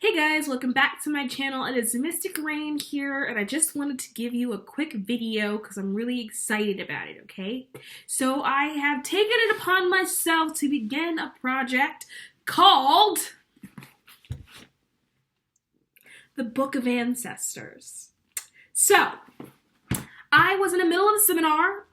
Hey guys, welcome back to my channel. It is Mystic Rain here, and I just wanted to give you a quick video because I'm really excited about it, okay? So I have taken it upon myself to begin a project called the Book of Ancestors. So, I was in the middle of a seminar,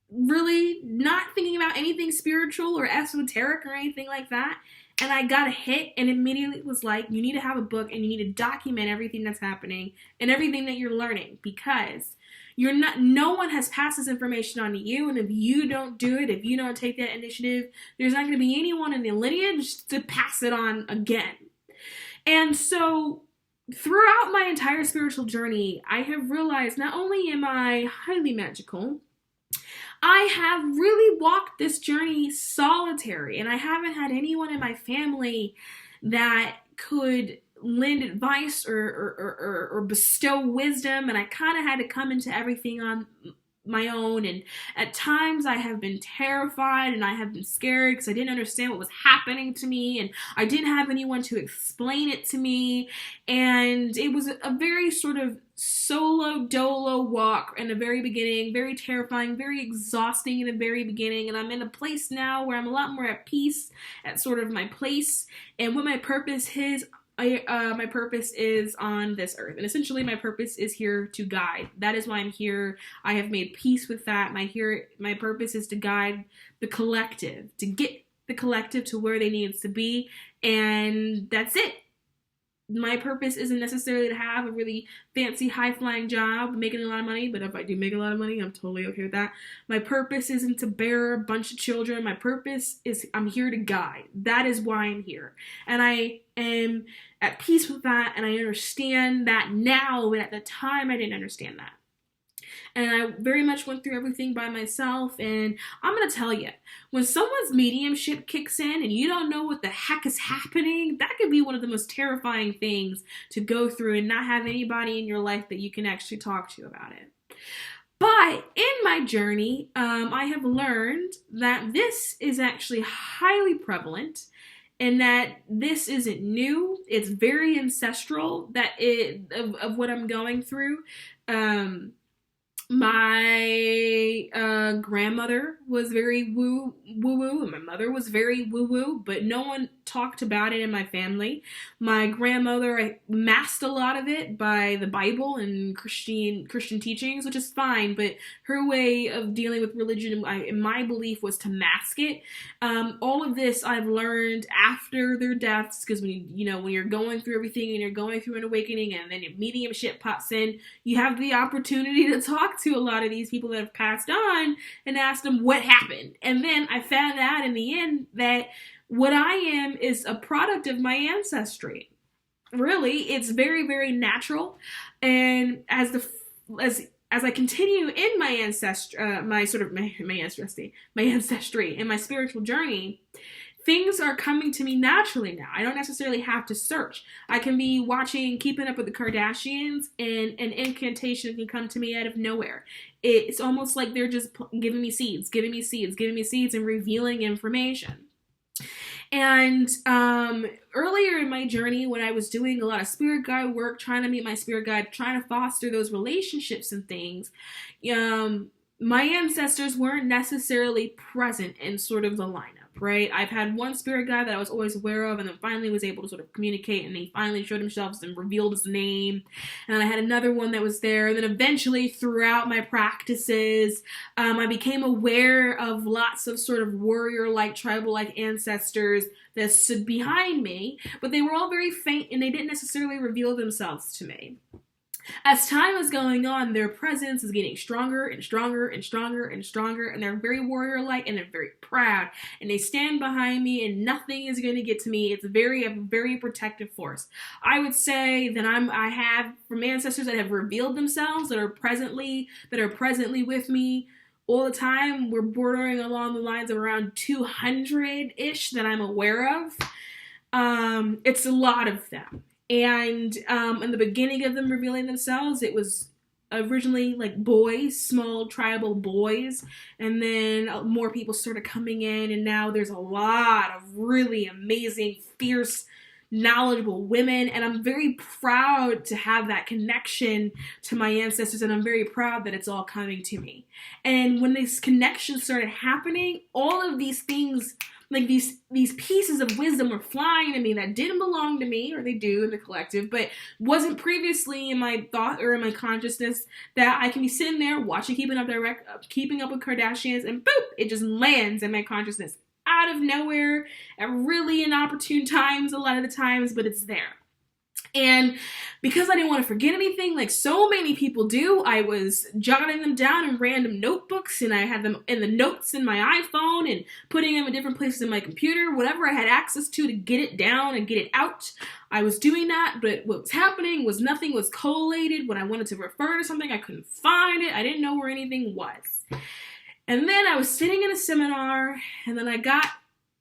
really not thinking about anything spiritual or esoteric or anything like that. And I got a hit and immediately was like, you need to have a book and you need to document everything that's happening and everything that you're learning, because no one has passed this information on to you, and if you don't do it, if you don't take that initiative, there's not going to be anyone in the lineage to pass it on again. And so throughout my entire spiritual journey, I have realized not only am I highly magical, I have really walked this journey solitary, and I haven't had anyone in my family that could lend advice or bestow wisdom, and I kind of had to come into everything on my own. And at times I have been terrified and I have been scared because I didn't understand what was happening to me, and I didn't have anyone to explain it to me, and it was a very sort of solo dolo walk in the very beginning, very terrifying, very exhausting in the very beginning. And I'm in a place now where I'm a lot more at peace at sort of my place and what my purpose is. My purpose is on this earth, and essentially my purpose is here to guide. That is why I'm here. I have made peace with that. My purpose is to guide the collective, to get the collective to where they need to be, and that's it. My purpose isn't necessarily to have a really fancy, high-flying job, making a lot of money, but if I do make a lot of money, I'm totally okay with that. My purpose isn't to bear a bunch of children. My purpose is I'm here to guide. That is why I'm here. And I am at peace with that, and I understand that now, but at the time, I didn't understand that. And I very much went through everything by myself, and I'm going to tell you, when someone's mediumship kicks in and you don't know what the heck is happening, that could be one of the most terrifying things to go through and not have anybody in your life that you can actually talk to about it. But in my journey, I have learned that this is actually highly prevalent, and that this isn't new. It's very ancestral of what I'm going through. My grandmother was very woo-woo, and my mother was very woo-woo, but no one talked about it in my family. My grandmother, I masked a lot of it by the Bible and Christian teachings, which is fine, but her way of dealing with religion, in my belief, was to mask it. All of this I've learned after their deaths, because when you're going through everything and you're going through an awakening and then your mediumship pops in, you have the opportunity to talk to a lot of these people that have passed on and ask them what happened. And then I found out in the end that what I am is a product of my ancestry. Really, it's very, very natural. And as I continue in my ancestry and my spiritual journey, things are coming to me naturally now. I don't necessarily have to search. I can be watching Keeping Up with the Kardashians, and an incantation can come to me out of nowhere. It's almost like they're just giving me seeds, and revealing information. And earlier in my journey, when I was doing a lot of spirit guide work, trying to meet my spirit guide, trying to foster those relationships and things, my ancestors weren't necessarily present in sort of the lineup. Right? I've had one spirit guide that I was always aware of, and then finally was able to sort of communicate, and he finally showed himself and revealed his name. And I had another one that was there. And then eventually, throughout my practices, I became aware of lots of sort of warrior-like, tribal-like ancestors that stood behind me, but they were all very faint, and they didn't necessarily reveal themselves to me. As time is going on, their presence is getting stronger and stronger and stronger and stronger, and they're very warrior-like, and they're very proud, and they stand behind me, and nothing is going to get to me. It's a very protective force. I would say that I have from ancestors that have revealed themselves, that are presently with me all the time. We're bordering along the lines of around 200-ish that I'm aware of. It's a lot of them. And in the beginning of them revealing themselves, it was originally like boys, small tribal boys, and then more people started coming in, and now there's a lot of really amazing, fierce knowledgeable women, and I'm very proud to have that connection to my ancestors, and I'm very proud that it's all coming to me. And when this connection started happening, all of these things, like these pieces of wisdom were flying to me that didn't belong to me, or they do in the collective, but wasn't previously in my thought or in my consciousness, that I can be sitting there watching Keeping Up with Kardashians, and boop, it just lands in my consciousness out of nowhere at really inopportune times a lot of the times, but it's there. And because I didn't want to forget anything, like so many people do, I was jotting them down in random notebooks, and I had them in the notes in my iPhone and putting them in different places in my computer, whatever I had access to get it down and get it out. I was doing that, but what was happening was nothing was collated. When I wanted to refer to something, I couldn't find it. I didn't know where anything was. And then I was sitting in a seminar, and then I got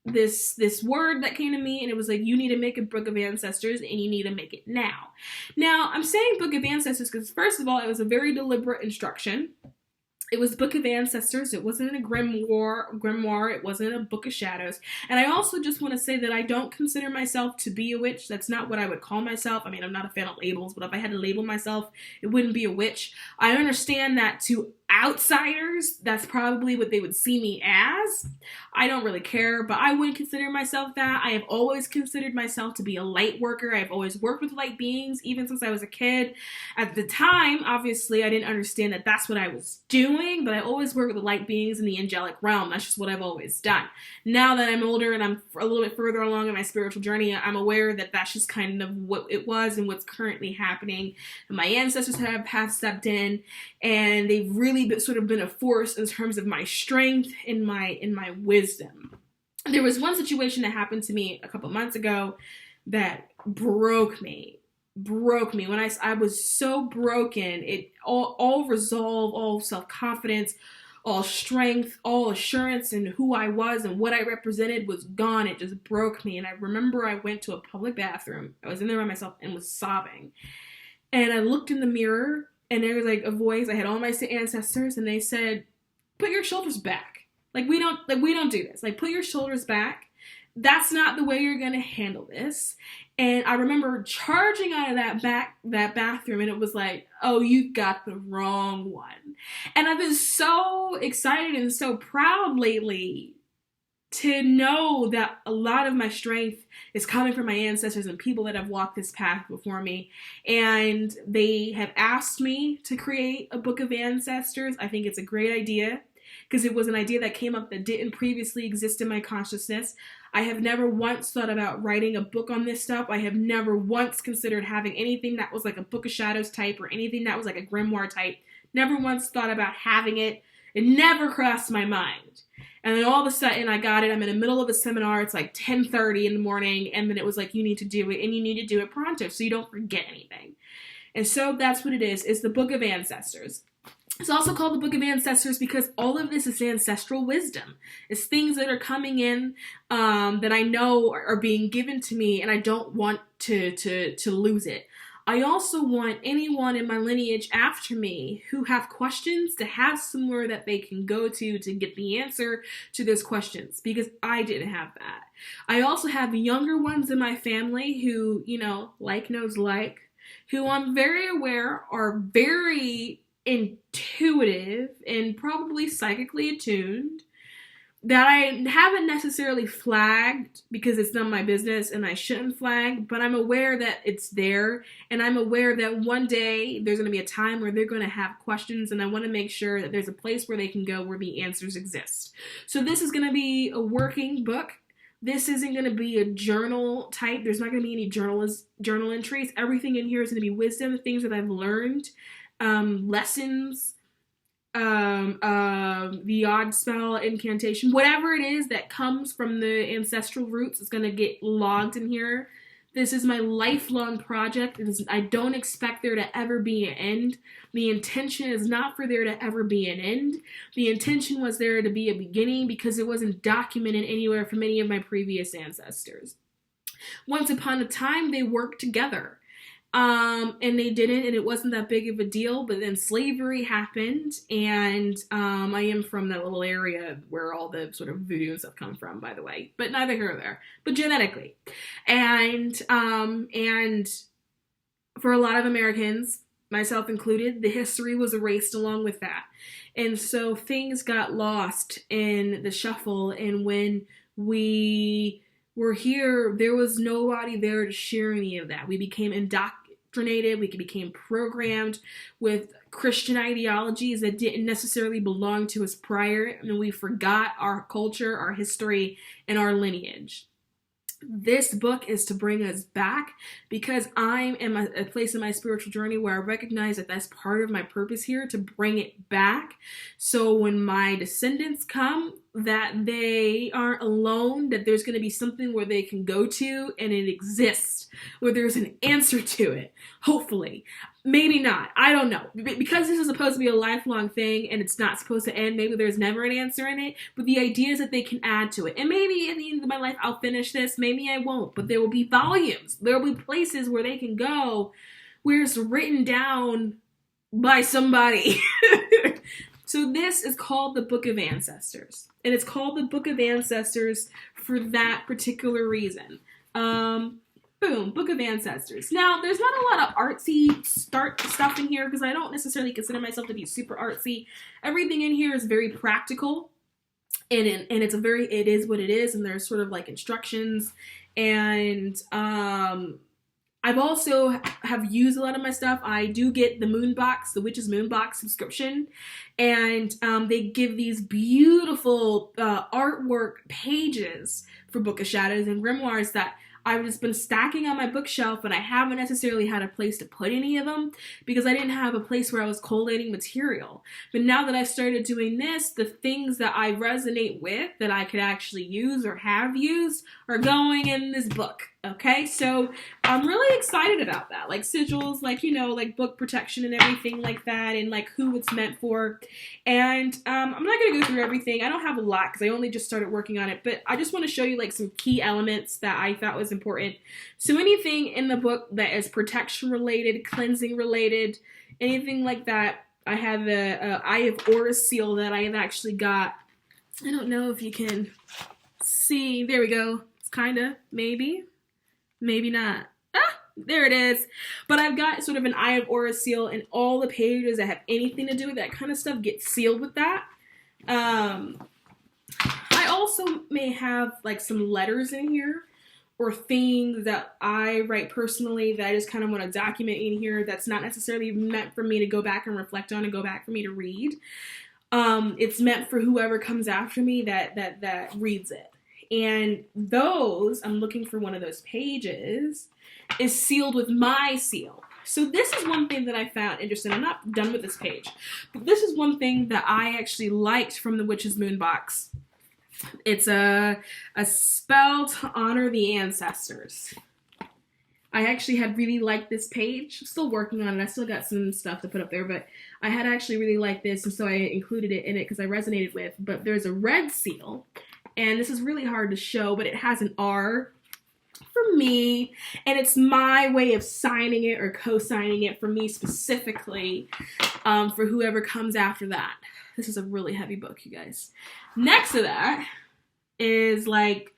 this word that came to me, and it was like, you need to make a book of ancestors, and you need to make it now. Now, I'm saying book of ancestors because, first of all, it was a very deliberate instruction. It was Book of Ancestors. It wasn't a grimoire. It wasn't a Book of Shadows. And I also just want to say that I don't consider myself to be a witch. That's not what I would call myself. I mean, I'm not a fan of labels, but if I had to label myself, it wouldn't be a witch. I understand that to outsiders, that's probably what they would see me as. I don't really care, but I wouldn't consider myself that. I have always considered myself to be a light worker. I've always worked with light beings, even since I was a kid. At the time, obviously, I didn't understand that that's what I was doing, but I always worked with the light beings in the angelic realm. That's just what I've always done. Now that I'm older and I'm a little bit further along in my spiritual journey, I'm aware that that's just kind of what it was and what's currently happening. And my ancestors have stepped in, and they've really sort of been a force in terms of my strength and my wisdom. There was one situation that happened to me a couple months ago that broke me. When I was so broken, it all resolve, all self-confidence, all strength, all assurance in who I was and what I represented was gone. It just broke me. And I remember I went to a public bathroom. I was in there by myself and was sobbing. And I looked in the mirror, and there was like a voice. I had all my ancestors, and they said, "Put your shoulders back. We don't do this. Put your shoulders back. That's not the way you're gonna handle this." And I remember charging out of that bathroom, and it was like, "Oh, you got the wrong one." And I've been so excited and so proud lately to know that a lot of my strength is coming from my ancestors and people that have walked this path before me. And they have asked me to create a book of ancestors. I think it's a great idea because it was an idea that came up that didn't previously exist in my consciousness. I have never once thought about writing a book on this stuff. I have never once considered having anything that was like a Book of Shadows type or anything that was like a grimoire type. Never once thought about having it. It never crossed my mind. And then all of a sudden I got it. I'm in the middle of a seminar. It's like 10:30 in the morning. And then it was like, you need to do it, and you need to do it pronto so you don't forget anything. And so that's what it is. It's the Book of Ancestors. It's also called the Book of Ancestors because all of this is ancestral wisdom. It's things that are coming in that I know are being given to me, and I don't want to lose it. I also want anyone in my lineage after me who have questions to have somewhere that they can go to get the answer to those questions, because I didn't have that. I also have younger ones in my family who, like knows like, who I'm very aware are very intuitive and probably psychically attuned, that I haven't necessarily flagged because it's not my business and I shouldn't flag, but I'm aware that it's there, and I'm aware that one day there's going to be a time where they're going to have questions, and I want to make sure that there's a place where they can go where the answers exist. So this is going to be a working book. This isn't going to be a journal type. There's not going to be any journal entries. Everything in here is going to be wisdom, things that I've learned, lessons, the odd spell, incantation, whatever it is that comes from the ancestral roots is going to get logged in here. This is my lifelong project. I don't expect there to ever be an end. The intention is not for there to ever be an end. The intention was there to be a beginning because it wasn't documented anywhere from any of my previous ancestors. Once upon a time, they worked together. And they didn't, and it wasn't that big of a deal. But then slavery happened, and I am from that little area where all the sort of voodoo and stuff come from, by the way. But neither here nor there. But genetically, and for a lot of Americans, myself included, the history was erased along with that, and so things got lost in the shuffle. And when we were here, there was nobody there to share any of that. We became indoctrinated, we became programmed with Christian ideologies that didn't necessarily belong to us prior, and we forgot our culture, our history, and our lineage. This book is to bring us back, because I'm in a place in my spiritual journey where I recognize that that's part of my purpose here, to bring it back. So when my descendants come, that they aren't alone, that there's going to be something where they can go to and it exists, where there's an answer to it. Hopefully. Maybe not. I don't know. Because this is supposed to be a lifelong thing and it's not supposed to end, maybe there's never an answer in it, but the idea is that they can add to it. And maybe at the end of my life I'll finish this, maybe I won't, but there will be volumes. There will be places where they can go where it's written down by somebody. So this is called the Book of Ancestors. And it's called the Book of Ancestors for that particular reason. Boom, Book of Ancestors. Now, there's not a lot of artsy stuff in here, because I don't necessarily consider myself to be super artsy. Everything in here is very practical, and it is what it is, and there's sort of like instructions, and I've also have used a lot of my stuff. I do get the Moonbox, the Witch's Moonbox subscription, and they give these beautiful artwork pages for Book of Shadows and Grimoires that I've just been stacking on my bookshelf, and I haven't necessarily had a place to put any of them because I didn't have a place where I was collating material. But now that I've started doing this, the things that I resonate with that I could actually use or have used are going in this book. Okay, so I'm really excited about that. Like sigils, like, you know, like book protection and everything like that, and like who it's meant for. And I'm not going to go through everything. I don't have a lot because I only just started working on it, but I just want to show you like some key elements that I thought was important. So anything in the book that is protection related, cleansing related, anything like that, I have the Eye of Horus seal that I have actually got. I don't know if you can see. There we go. It's kind of, maybe not. There it is. But I've got sort of an Eye of Horus seal, and all the pages that have anything to do with that kind of stuff get sealed with that. I also may have like some letters in here, or things that I write personally that I just kind of want to document in here that's not necessarily meant for me to go back and reflect on and go back for me to read. It's meant for whoever comes after me that reads it. And those, I'm looking for one of those pages, is sealed with my seal. So this is one thing that I found interesting. I'm not done with this page, but this is one thing that I actually liked from the Witch's Moonbox. It's a spell to honor the ancestors. I actually had really liked this page. I'm still working on it. I still got some stuff to put up there, but I had actually really liked this, and so I included it in it because I resonated with. But there's a red seal, and this is really hard to show, but it has an R for me, and it's my way of signing it or co-signing it for me specifically, for whoever comes after that. This is a really heavy book, you guys. Next to that is like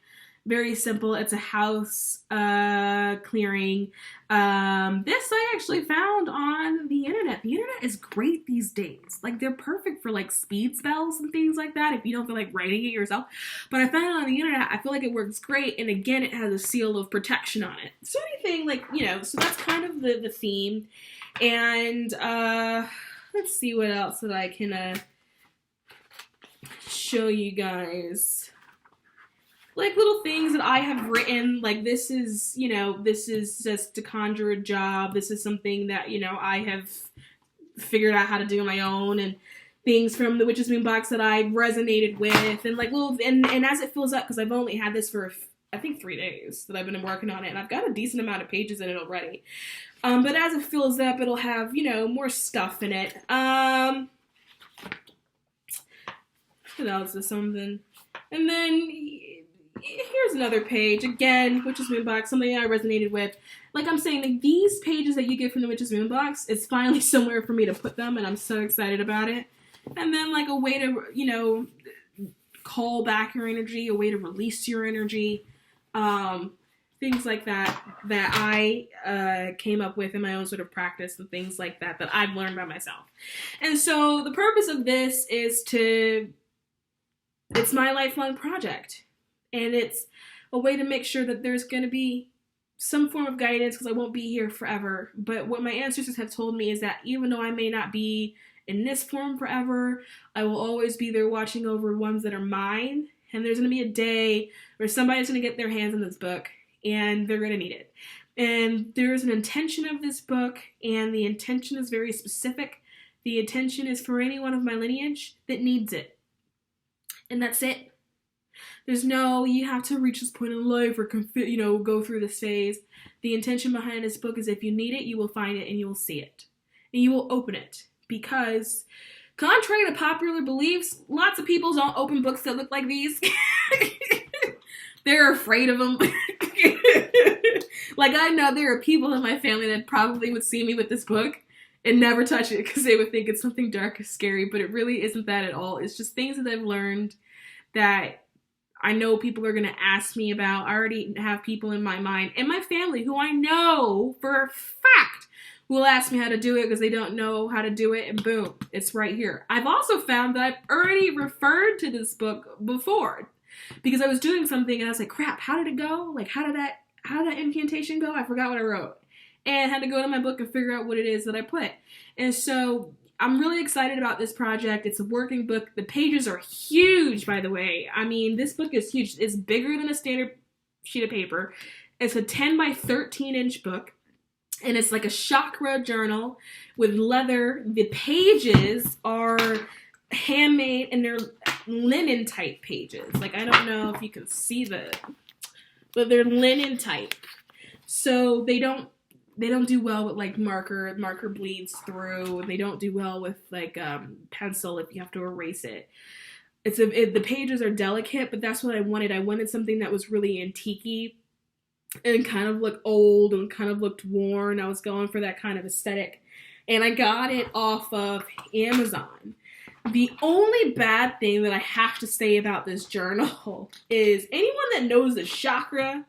very simple. It's a house clearing. This I actually found on the internet. The internet is great these days. Like they're perfect for like speed spells and things like that if you don't feel like writing it yourself. But I found it on the internet. I feel like it works great. And again, it has a seal of protection on it. So anything like, you know, so that's kind of the theme. And let's see what else that I can show you guys. Like little things that I have written, like this is, you know, this is just to conjure a job. This is something that, you know, I have figured out how to do on my own, and things from the Witch's Moonbox that I resonated with, and like little, and as it fills up, because I've only had this for, I think 3 days that I've been working on it, and I've got a decent amount of pages in it already. But as it fills up, it'll have, you know, more stuff in it. What else is something? And then, here's another page, again, Witch's Moonbox, something I resonated with. Like I'm saying, like these pages that you get from the Witch's Moonbox, it's finally somewhere for me to put them, and I'm so excited about it. And then like a way to, you know, call back your energy, a way to release your energy, things like that I came up with in my own sort of practice, and things like that I've learned by myself. And so the purpose of this is it's my lifelong project, and it's a way to make sure that there's going to be some form of guidance, because I won't be here forever. But what my ancestors have told me is that even though I may not be in this form forever, I will always be there watching over ones that are mine. And there's going to be a day where somebody's going to get their hands on this book, and they're going to need it. And there's an intention of this book, and the intention is very specific. The intention is for anyone of my lineage that needs it. And that's it. There's no, you have to reach this point in life or, you know, go through this phase. The intention behind this book is if you need it, you will find it and you will see it. And you will open it. Because, contrary to popular beliefs, lots of people don't open books that look like these. They're afraid of them. Like, I know there are people in my family that probably would see me with this book and never touch it because they would think it's something dark or scary, but it really isn't that at all. It's just things that I've learned that I know people are going to ask me about. I already have people in my mind and my family who I know for a fact will ask me how to do it because they don't know how to do it, and boom, it's right here. I've also found that I've already referred to this book before because I was doing something and I was like, crap, how did it go? Like, how did that incantation go? I forgot what I wrote. And had to go to my book and figure out what it is that I put. And so I'm really excited about this project. It's a working book. The pages are huge, by the way. I mean, this book is huge. It's bigger than a standard sheet of paper. It's a 10 by 13 inch book. And it's like a chakra journal with leather. The pages are handmade and they're linen type pages. Like, I don't know if you can see but they're linen type. So they don't do well with like marker. Marker bleeds through. They don't do well with like pencil if you have to erase it. The pages are delicate, but that's what I wanted. I wanted something that was really antique-y and kind of looked old and kind of looked worn. I was going for that kind of aesthetic. And I got it off of Amazon. The only bad thing that I have to say about this journal is anyone that knows the chakra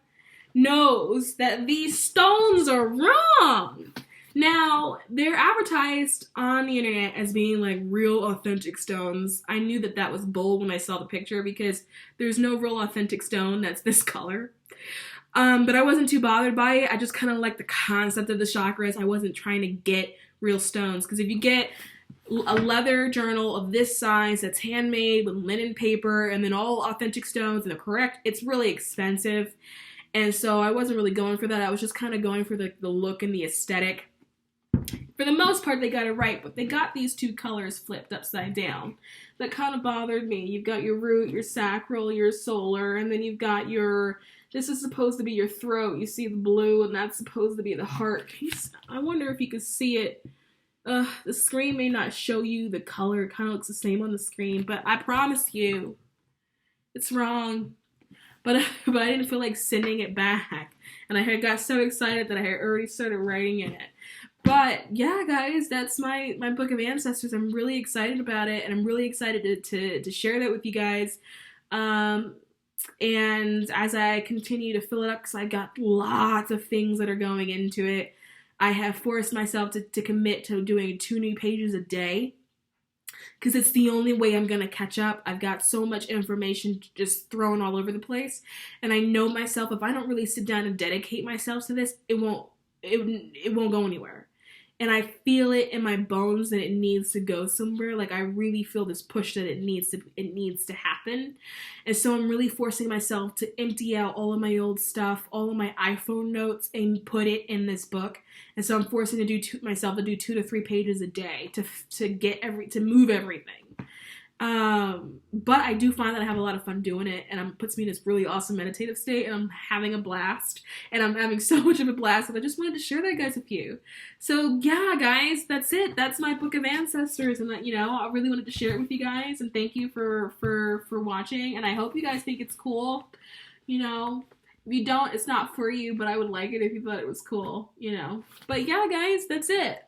knows that these stones are wrong. Now, they're advertised on the internet as being like real authentic stones. I knew that was bold when I saw the picture because there's no real authentic stone that's this color. But I wasn't too bothered by it. I just kind of like the concept of the chakras. I wasn't trying to get real stones because if you get a leather journal of this size that's handmade with linen paper and then all authentic stones and they're correct, it's really expensive. And so I wasn't really going for that. I was just kind of going for the look and the aesthetic. For the most part, they got it right, but they got these two colors flipped upside down. That kind of bothered me. You've got your root, your sacral, your solar, and then you've got this is supposed to be your throat. You see the blue, and that's supposed to be the heart. I wonder if you could see it. The screen may not show you the color. It kind of looks the same on the screen, but I promise you, it's wrong. But I didn't feel like sending it back. And I had got so excited that I had already started writing in it. But yeah, guys, that's my Book of Ancestors. I'm really excited about it. And I'm really excited to share that with you guys. And as I continue to fill it up, because I've got lots of things that are going into it, I have forced myself to commit to doing 2 new pages a day. Because it's the only way I'm going to catch up. I've got so much information just thrown all over the place. And I know myself, if I don't really sit down and dedicate myself to this, it won't go anywhere. And I feel it in my bones that it needs to go somewhere. Like, I really feel this push that it needs to happen. And so I'm really forcing myself to empty out all of my old stuff, all of my iPhone notes, and put it in this book. And so I'm forcing myself to do 2 to 3 pages a day to move everything. But I do find that I have a lot of fun doing it, and it puts me in this really awesome meditative state, and I'm having a blast, and I'm having so much of a blast that I just wanted to share that, guys, with you. So yeah, guys, that's it. That's my Book of Ancestors, and that, I really wanted to share it with you guys, and thank you for watching, and I hope you guys think it's cool. you know. If you don't, it's not for you, but I would like it if you thought it was cool, you know. But yeah, guys, that's it.